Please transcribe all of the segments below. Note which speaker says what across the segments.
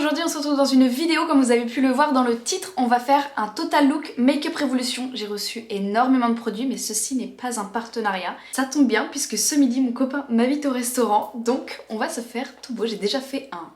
Speaker 1: aujourd'hui on se retrouve dans une vidéo. Comme vous avez pu le voir dans le titre, on va faire un total look make-up révolution. J'ai reçu énormément de produits mais ceci n'est pas un partenariat. Ça tombe bien puisque ce midi mon copain m'invite au restaurant, donc on va se faire tout beau. J'ai déjà fait un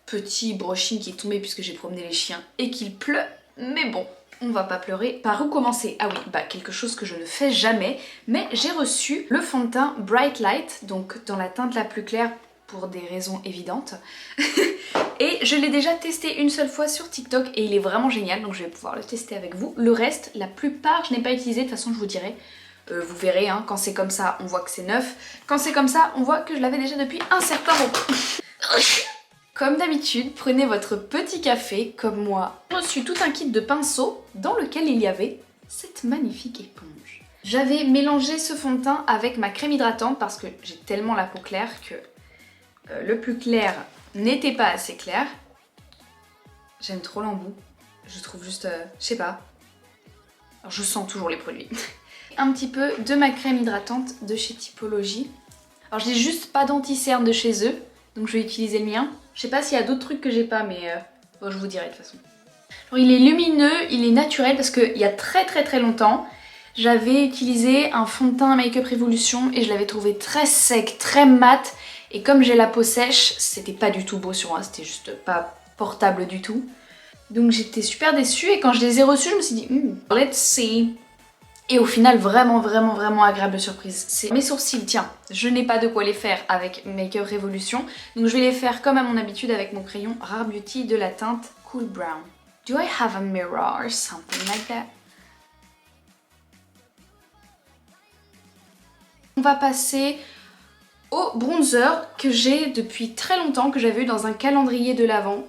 Speaker 1: petit brushing qui est tombé puisque j'ai promené les chiens et qu'il pleut, mais bon, on va pas pleurer. Par où commencer? Ah oui, bah quelque chose que je ne fais jamais, mais j'ai reçu le fond de teint Bright Light, donc dans la teinte la plus claire pour des raisons évidentes. Et je l'ai déjà testé une seule fois sur TikTok et il est vraiment génial, donc je vais pouvoir le tester avec vous. Le reste, la plupart, je n'ai pas utilisé, de toute façon je vous dirai. Vous verrez, hein, quand c'est comme ça, on voit que c'est neuf. Quand c'est comme ça, on voit que je l'avais déjà depuis un certain moment. Comme d'habitude, prenez votre petit café, comme moi. J'ai reçu tout un kit de pinceaux dans lequel il y avait cette magnifique éponge. J'avais mélangé ce fond de teint avec ma crème hydratante parce que j'ai tellement la peau claire que le plus clair n'était pas assez clair. J'aime trop l'embout. Je trouve juste, je sais pas. Alors, je sens toujours les produits. Un petit peu de ma crème hydratante de chez Typologie. Alors j'ai juste pas d'anti-cerne de chez eux, donc je vais utiliser le mien. Je sais pas s'il y a d'autres trucs que j'ai pas, mais bon, je vous dirai de toute façon. Alors il est lumineux, il est naturel parce qu'il y a très longtemps, j'avais utilisé un fond de teint Make-up Révolution et je l'avais trouvé très sec, très mat. Et comme j'ai la peau sèche, c'était pas du tout beau sur moi, c'était juste pas portable du tout. Donc j'étais super déçue et quand je les ai reçus, je me suis dit let's see. Et au final, vraiment agréable surprise. C'est mes sourcils, tiens, je n'ai pas de quoi les faire avec Make-up Révolution, donc je vais les faire comme à mon habitude avec mon crayon Rare Beauty de la teinte Cool Brown. Do I have a mirror or something like that? On va passer au bronzer que j'ai depuis très longtemps, que j'avais eu dans un calendrier de l'Avent.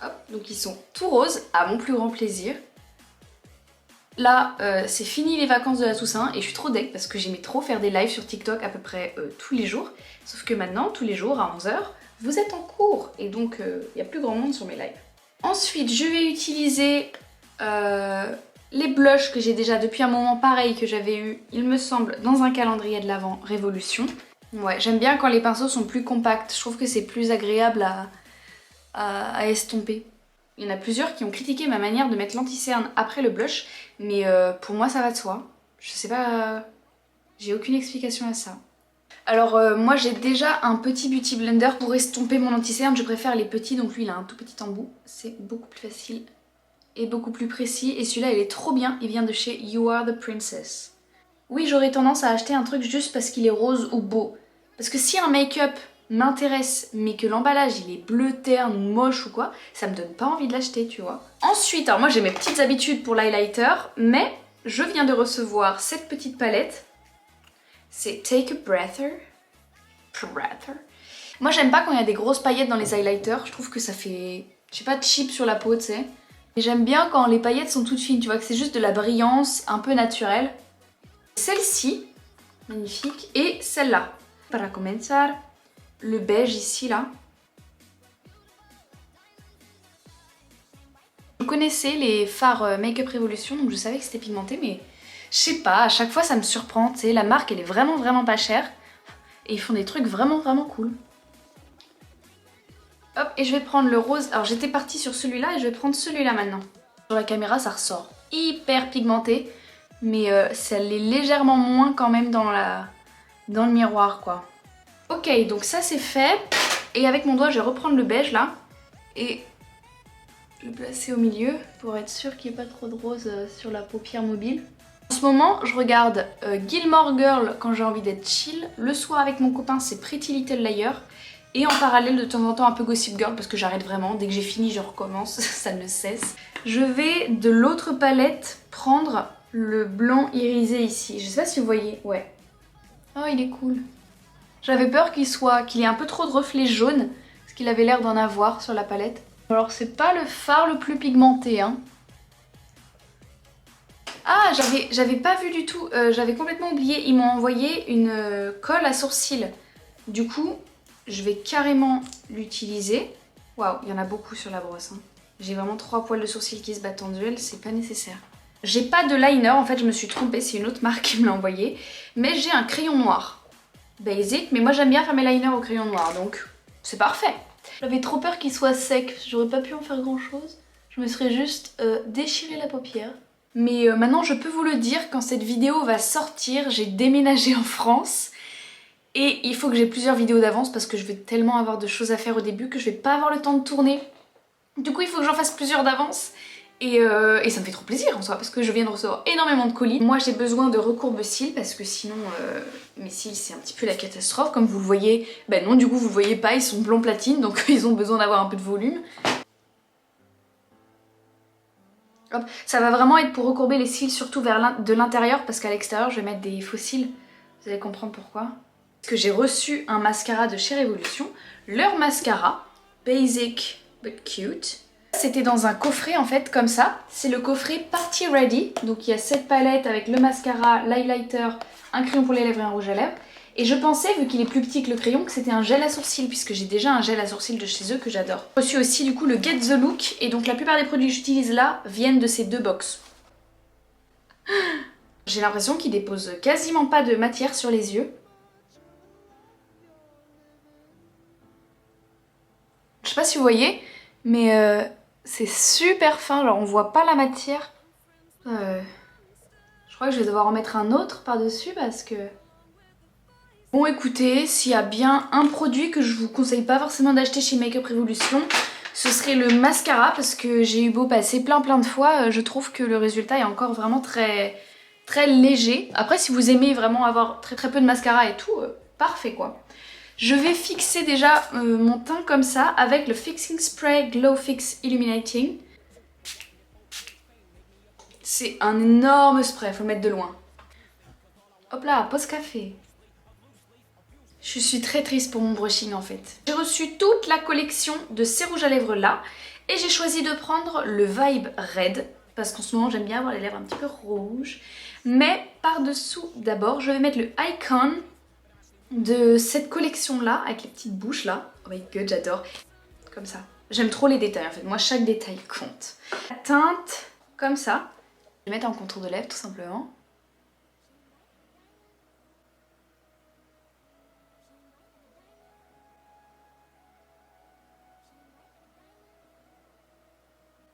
Speaker 1: Hop, donc ils sont tout roses, à mon plus grand plaisir. Là, c'est fini les vacances de la Toussaint et je suis trop deg parce que j'aimais trop faire des lives sur TikTok à peu près tous les jours. Sauf que maintenant, tous les jours à 11h, vous êtes en cours et donc il n'y a plus grand monde sur mes lives. Ensuite, je vais utiliser les blushs que j'ai déjà depuis un moment pareil que j'avais eu, il me semble, dans un calendrier de l'Avent Révolution. Ouais, j'aime bien quand les pinceaux sont plus compacts, je trouve que c'est plus agréable à estomper. Il y en a plusieurs qui ont critiqué ma manière de mettre l'anti-cerne après le blush, mais pour moi ça va de soi. Je sais pas, j'ai aucune explication à ça. Alors moi j'ai déjà un petit beauty blender pour estomper mon anti-cerne, je préfère les petits, donc lui il a un tout petit embout, c'est beaucoup plus facile et beaucoup plus précis. Et celui-là il est trop bien, il vient de chez You Are The Princess. Oui, j'aurais tendance à acheter un truc juste parce qu'il est rose ou beau. Parce que si un make-up m'intéresse mais que l'emballage il est bleu terne ou moche ou quoi, ça me donne pas envie de l'acheter, tu vois. Ensuite, alors moi j'ai mes petites habitudes pour l'highlighter, mais je viens de recevoir cette petite palette. C'est Take a Breather. Moi j'aime pas quand il y a des grosses paillettes dans les highlighters, je trouve que ça fait, je sais pas, cheap sur la peau, tu sais. Et j'aime bien quand les paillettes sont toutes fines, tu vois, que c'est juste de la brillance un peu naturelle. Celle-ci, magnifique, et celle-là. Para comenzar, le beige ici, là. Je connaissais les fards Make-up Révolution, donc je savais que c'était pigmenté, mais je sais pas, à chaque fois ça me surprend, tu sais, la marque elle est vraiment pas chère, et ils font des trucs vraiment cool. Hop, et je vais prendre le rose, alors j'étais partie sur celui-là, et je vais prendre celui-là maintenant. Sur la caméra ça ressort hyper pigmenté, mais ça l'est légèrement moins quand même dans le miroir, quoi. Ok, donc ça c'est fait. Et avec mon doigt, je vais reprendre le beige là et le placer au milieu pour être sûr qu'il n'y ait pas trop de rose sur la paupière mobile. En ce moment, je regarde Gilmore Girl quand j'ai envie d'être chill. Le soir avec mon copain, c'est Pretty Little Liars. Et en parallèle, de temps en temps, un peu Gossip Girl parce que j'arrête vraiment. Dès que j'ai fini, je recommence. Ça ne cesse. Je vais de l'autre palette prendre le blanc irisé ici. Je sais pas si vous voyez. Ouais. Oh, il est cool. J'avais peur qu'il ait un peu trop de reflets jaunes, parce qu'il avait l'air d'en avoir sur la palette. Alors c'est pas le fard le plus pigmenté, hein. Ah, j'avais pas vu du tout, j'avais complètement oublié, ils m'ont envoyé une colle à sourcils. Du coup, je vais carrément l'utiliser. Waouh, il y en a beaucoup sur la brosse, hein. J'ai vraiment 3 poils de sourcils qui se battent en duel, c'est pas nécessaire. J'ai pas de liner, en fait je me suis trompée, c'est une autre marque qui me l'a envoyé. Mais j'ai un crayon noir. Basic, mais moi j'aime bien faire mes liners au crayon noir, donc c'est parfait. J'avais trop peur qu'il soit sec, j'aurais pas pu en faire grand chose. Je me serais juste déchiré la paupière. Mais maintenant je peux vous le dire, quand cette vidéo va sortir, j'ai déménagé en France. Et il faut que j'ai plusieurs vidéos d'avance parce que je vais tellement avoir de choses à faire au début que je vais pas avoir le temps de tourner. Du coup il faut que j'en fasse plusieurs d'avance. Et ça me fait trop plaisir en soi parce que je viens de recevoir énormément de colis. Moi j'ai besoin de recourbe-cils parce que sinon mes cils c'est un petit peu la catastrophe. Comme vous le voyez, ben non du coup vous le voyez pas, ils sont blond platine donc ils ont besoin d'avoir un peu de volume. Hop. Ça va vraiment être pour recourber les cils surtout vers de l'intérieur parce qu'à l'extérieur je vais mettre des faux cils. Vous allez comprendre pourquoi. Parce que j'ai reçu un mascara de chez Révolution. Leur mascara, Basic but Cute. C'était dans un coffret en fait comme ça. C'est le coffret Party Ready. Donc il y a cette palette avec le mascara, l'highlighter, un crayon pour les lèvres et un rouge à lèvres. Et je pensais, vu qu'il est plus petit que le crayon, que c'était un gel à sourcils puisque j'ai déjà un gel à sourcils de chez eux que j'adore. J'ai reçu aussi du coup le Get The Look et donc la plupart des produits que j'utilise là viennent de ces deux box. J'ai l'impression qu'ils déposent quasiment pas de matière sur les yeux. Je sais pas si vous voyez, mais c'est super fin, genre on voit pas la matière. Je crois que je vais devoir en mettre un autre par-dessus parce que... Bon écoutez, s'il y a bien un produit que je vous conseille pas forcément d'acheter chez Makeup Revolution, ce serait le mascara parce que j'ai eu beau passer plein de fois, je trouve que le résultat est encore vraiment très léger. Après si vous aimez vraiment avoir très peu de mascara et tout, parfait quoi. Je vais fixer déjà mon teint comme ça avec le Fixing Spray Glow Fix Illuminating. C'est un énorme spray, faut le mettre de loin. Hop là, pause café. Je suis très triste pour mon brushing en fait. J'ai reçu toute la collection de ces rouges à lèvres là et j'ai choisi de prendre le Vibe Red parce qu'en ce moment j'aime bien avoir les lèvres un petit peu rouges. Mais par-dessous d'abord, je vais mettre le Icon de cette collection là avec les petites bouches là. Oh my god, j'adore. Comme ça. J'aime trop les détails en fait. Moi chaque détail compte. La teinte comme ça. Je vais mettre en contour de lèvres tout simplement.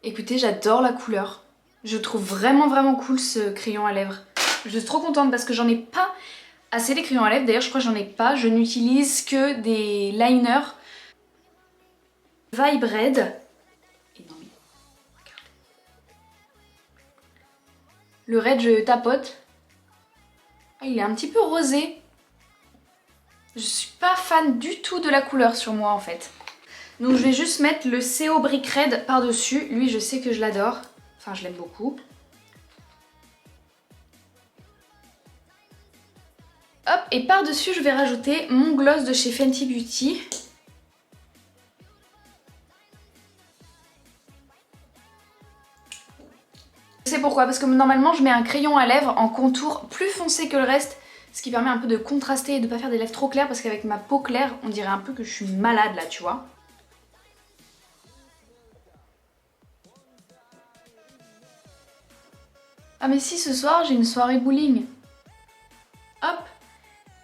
Speaker 1: Écoutez, j'adore la couleur. Je trouve vraiment cool ce crayon à lèvres. Je suis trop contente parce que j'en ai pas assez des crayons à lèvres. D'ailleurs, je crois que j'en ai pas. Je n'utilise que des liners Vibe Red. Et non mais, regarde. Le red, je tapote. Ah, il est un petit peu rosé. Je suis pas fan du tout de la couleur sur moi en fait. Donc je vais juste mettre le CO Brick Red par-dessus. Lui, je sais que je l'adore. Enfin, je l'aime beaucoup. Hop, et par-dessus, je vais rajouter mon gloss de chez Fenty Beauty. Je sais pourquoi, parce que normalement, je mets un crayon à lèvres en contour plus foncé que le reste, ce qui permet un peu de contraster et de pas faire des lèvres trop claires, parce qu'avec ma peau claire, on dirait un peu que je suis malade là, tu vois. Ah mais si, ce soir j'ai une soirée bowling. Hop.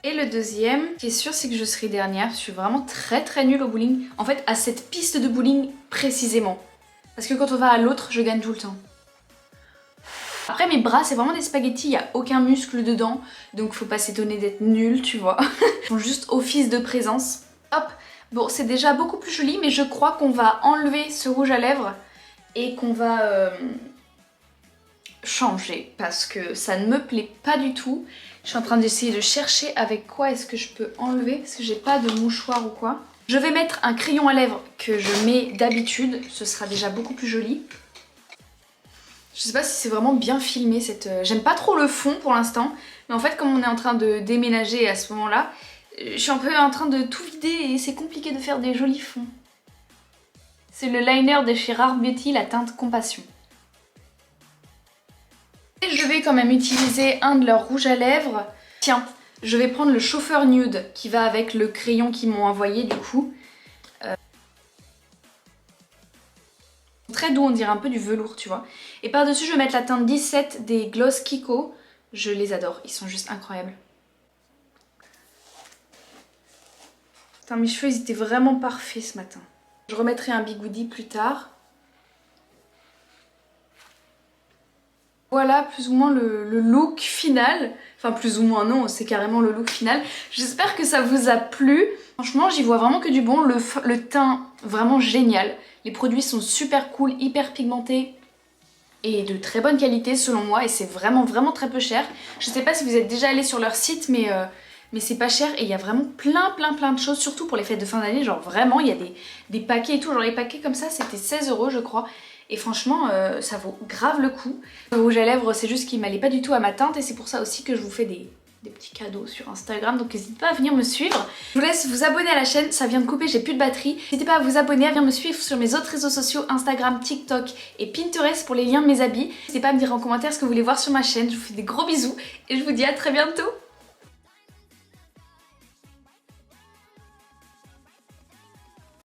Speaker 1: Et le deuxième, ce qui est sûr c'est que je serai dernière. Je suis vraiment très nulle au bowling. En fait à cette piste de bowling précisément. Parce que quand on va à l'autre, je gagne tout le temps. Après mes bras c'est vraiment des spaghettis, il n'y a aucun muscle dedans. Donc faut pas s'étonner d'être nul, tu vois. Ils font juste office de présence. Hop. Bon c'est déjà beaucoup plus joli mais je crois qu'on va enlever ce rouge à lèvres. Et qu'on va... changer parce que ça ne me plaît pas du tout. Je suis en train d'essayer de chercher avec quoi est-ce que je peux enlever parce que j'ai pas de mouchoir ou quoi. Je vais mettre un crayon à lèvres que je mets d'habitude, ce sera déjà beaucoup plus joli. Je sais pas si c'est vraiment bien filmé cette... J'aime pas trop le fond pour l'instant, mais en fait comme on est en train de déménager à ce moment-là, je suis un peu en train de tout vider et c'est compliqué de faire des jolis fonds. C'est le liner de chez Rare Beauty, la teinte Compassion. Je vais quand même utiliser un de leurs rouges à lèvres. Tiens, je vais prendre le chauffeur nude qui va avec le crayon qu'ils m'ont envoyé du coup. Très doux, on dirait un peu du velours, tu vois. Et par-dessus, je vais mettre la teinte 17 des Gloss Kiko. Je les adore, ils sont juste incroyables. Putain, mes cheveux, ils étaient vraiment parfaits ce matin. Je remettrai un bigoudi plus tard. Voilà plus ou moins le look final. Enfin plus ou moins non, c'est carrément le look final. J'espère que ça vous a plu. Franchement j'y vois vraiment que du bon. Le teint vraiment génial. Les produits sont super cool, hyper pigmentés et de très bonne qualité selon moi. Et c'est vraiment très peu cher. Je sais pas si vous êtes déjà allé sur leur site mais c'est pas cher et il y a vraiment plein de choses, surtout pour les fêtes de fin d'année. Genre vraiment il y a des paquets et tout. Genre les paquets comme ça c'était 16 € je crois. Et franchement ça vaut grave le coup. Le rouge à lèvres c'est juste qu'il m'allait pas du tout à ma teinte et c'est pour ça aussi que je vous fais des petits cadeaux sur Instagram, donc n'hésitez pas à venir me suivre. Je vous laisse vous abonner à la chaîne, ça vient de couper, j'ai plus de batterie. N'hésitez pas à vous abonner, à venir me suivre sur mes autres réseaux sociaux, Instagram, TikTok et Pinterest pour les liens de mes habits. N'hésitez pas à me dire en commentaire ce que vous voulez voir sur ma chaîne, je vous fais des gros bisous et je vous dis à très bientôt.